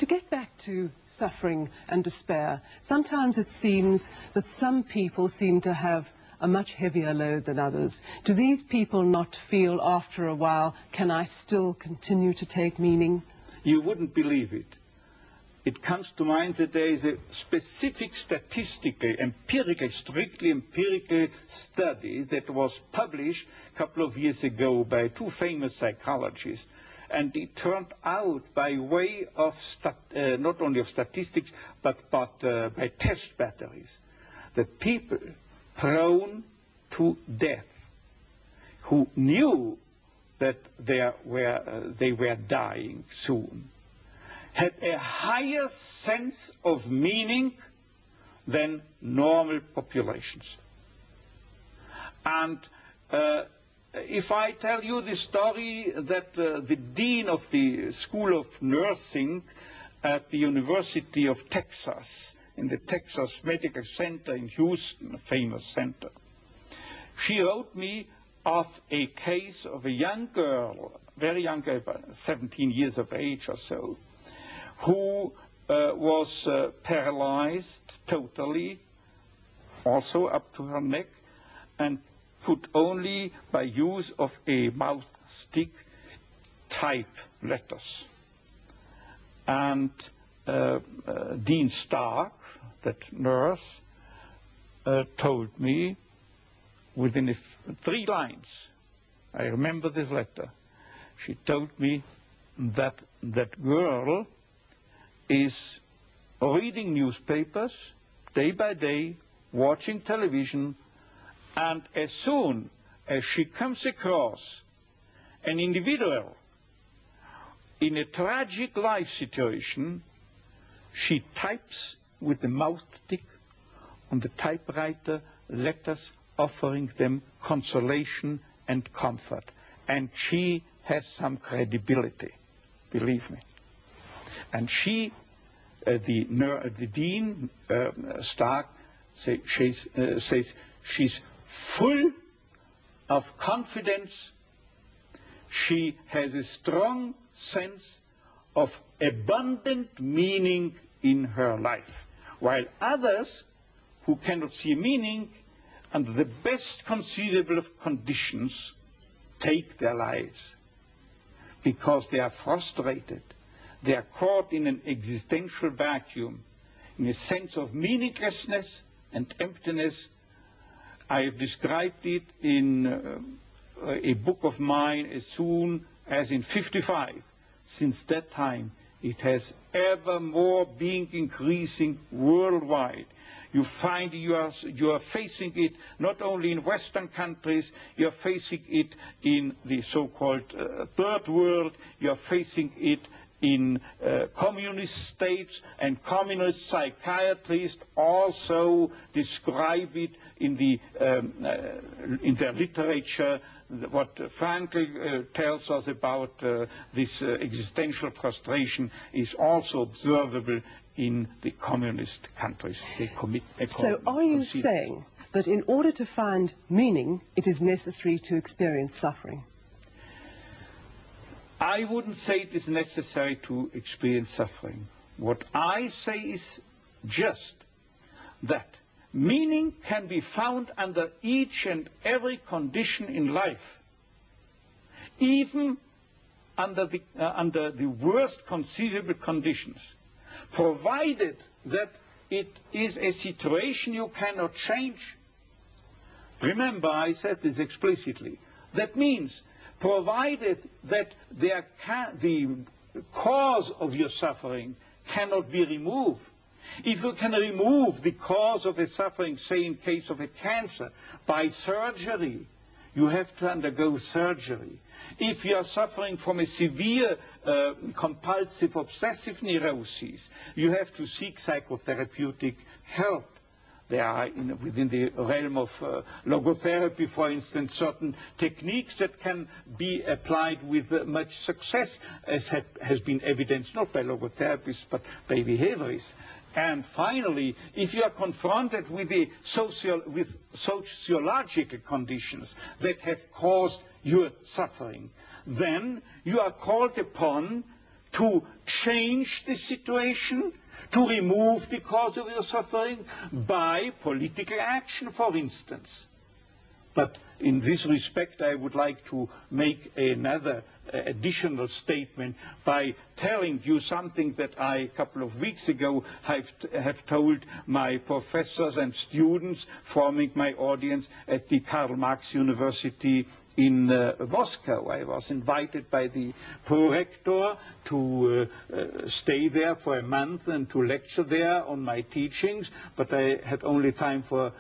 To get back to suffering and despair, sometimes it seems that some people seem to have a much heavier load than others. Do these people not feel after a while, can I still continue to take meaning? You wouldn't believe it. It comes to mind that there is a specific statistical, empirical, strictly empirical study that was published a couple of years ago by two famous psychologists. And it turned out, by way of not only of statistics, but by test batteries, that people prone to death, who knew that they were dying soon, had a higher sense of meaning than normal populations. And if I tell you the story that the dean of the School of Nursing at the University of Texas, in the Texas Medical Center in Houston, a famous center, she wrote me of a case of a young girl, very young girl, about 17 years of age or so, who was paralyzed totally, also up to her neck, and could only, by use of a mouth stick, type letters. And Dean Stark, that nurse, told me within 3 lines, I remember this letter, she told me that that girl is reading newspapers day by day, watching television, and as soon as she comes across an individual in a tragic life situation, she types with the mouth stick on the typewriter letters offering them consolation and comfort. And she has some credibility, believe me. And she, the Dean Stark, says she's full of confidence. She has a strong sense of abundant meaning in her life, while others who cannot see meaning under the best conceivable of conditions take their lives because they are frustrated. They are caught in an existential vacuum, in a sense of meaninglessness and emptiness. I have described it in a book of mine as soon as in '55. Since that time, it has ever more been increasing worldwide. You find you are facing it not only in Western countries, you are facing it in the so-called third world, you are facing it in communist states, and communist psychiatrists also describe it in their literature. What Frankl tells us about this existential frustration is also observable in the communist countries. So are you saying that in order to find meaning, it is necessary to experience suffering? I wouldn't say it is necessary to experience suffering. What I say is just that meaning can be found under each and every condition in life, even under the worst conceivable conditions, provided that it is a situation you cannot change. Remember, I said this explicitly. That means provided that the cause of your suffering cannot be removed. If you can remove the cause of a suffering, say in case of a cancer, by surgery, you have to undergo surgery. If you are suffering from a severe compulsive obsessive neurosis, you have to seek psychotherapeutic help. There are, within the realm of logotherapy, for instance, certain techniques that can be applied with much success, as has been evidenced not by logotherapists but by behaviorists. And finally, if you are confronted with sociological conditions that have caused your suffering, then you are called upon to change the situation, to remove the cause of your suffering by political action, for instance. But in this respect, I would like to make another additional statement by telling you something that I, a couple of weeks ago, have told my professors and students forming my audience at the Karl Marx University in Moscow. I was invited by the prorector to stay there for a month and to lecture there on my teachings, but I had only time for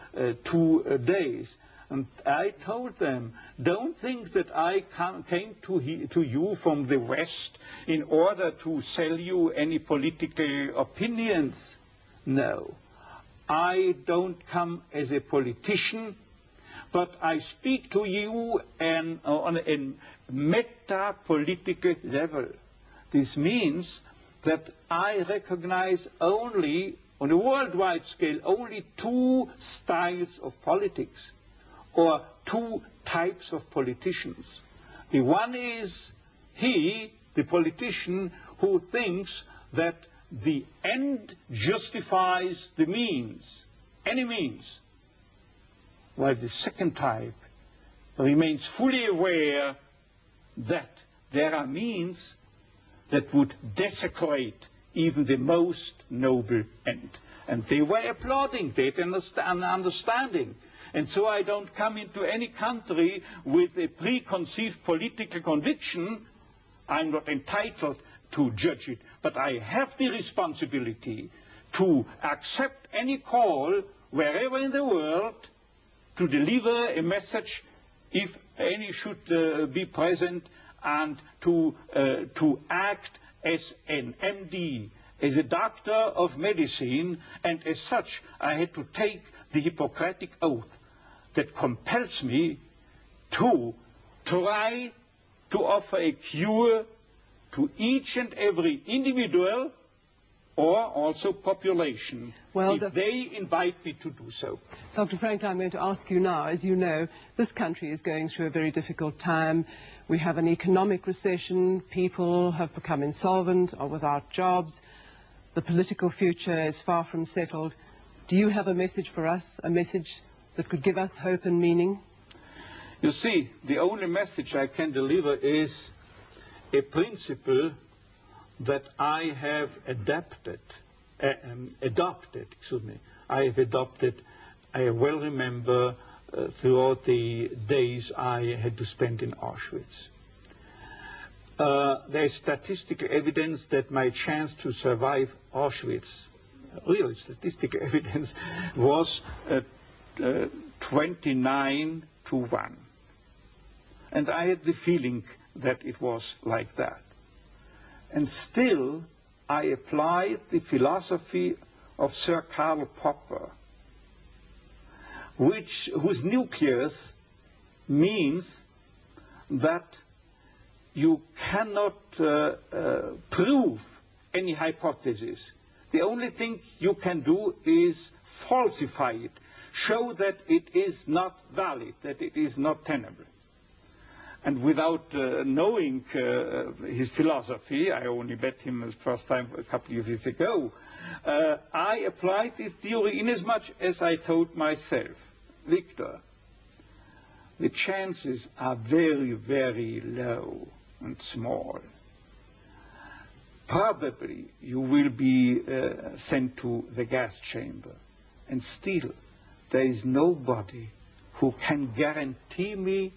2 days. And I told them, don't think that I came to you from the West in order to sell you any political opinions. No, I don't come as a politician, but I speak to you on a meta-political level. This means that I recognize only, on a worldwide scale, only 2 styles of politics, or 2 types of politicians. The one is he, the politician, who thinks that the end justifies the means, any means, while the second type remains fully aware that there are means that would desecrate even the most noble end. And they were applauding that and understanding. And so I don't come into any country with a preconceived political conviction. I'm not entitled to judge it, but I have the responsibility to accept any call wherever in the world to deliver a message, if any should be present, and to act as an MD, as a doctor of medicine, and as such I had to take the Hippocratic oath that compels me to try to offer a cure to each and every individual or also population, if they invite me to do so. Dr. Frankl, I'm going to ask you now, as you know, this country is going through a very difficult time. We have an economic recession, people have become insolvent or without jobs, the political future is far from settled. Do you have a message for us, a message that could give us hope and meaning? You see, the only message I can deliver is a principle that I have adopted. I well remember throughout the days I had to spend in Auschwitz. There is statistical evidence that my chance to survive Auschwitz, real statistical evidence, was 29 to 1. And I had the feeling that it was like that. And still, I applied the philosophy of Sir Karl Popper, whose nucleus means that you cannot prove any hypothesis. The only thing you can do is falsify it, show that it is not valid, that it is not tenable. And without knowing his philosophy, I only met him the first time a couple of years ago, I applied this theory inasmuch as I told myself, Victor, the chances are very, very low and small. Probably you will be sent to the gas chamber, and still there is nobody who can guarantee me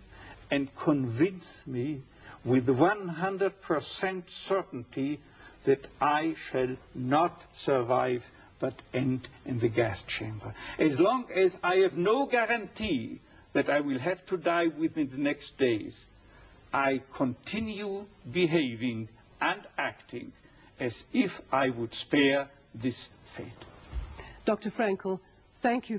and convince me with 100% certainty that I shall not survive but end in the gas chamber. As long as I have no guarantee that I will have to die within the next days, I continue behaving and acting as if I would spare this fate. Dr. Frankl, thank you.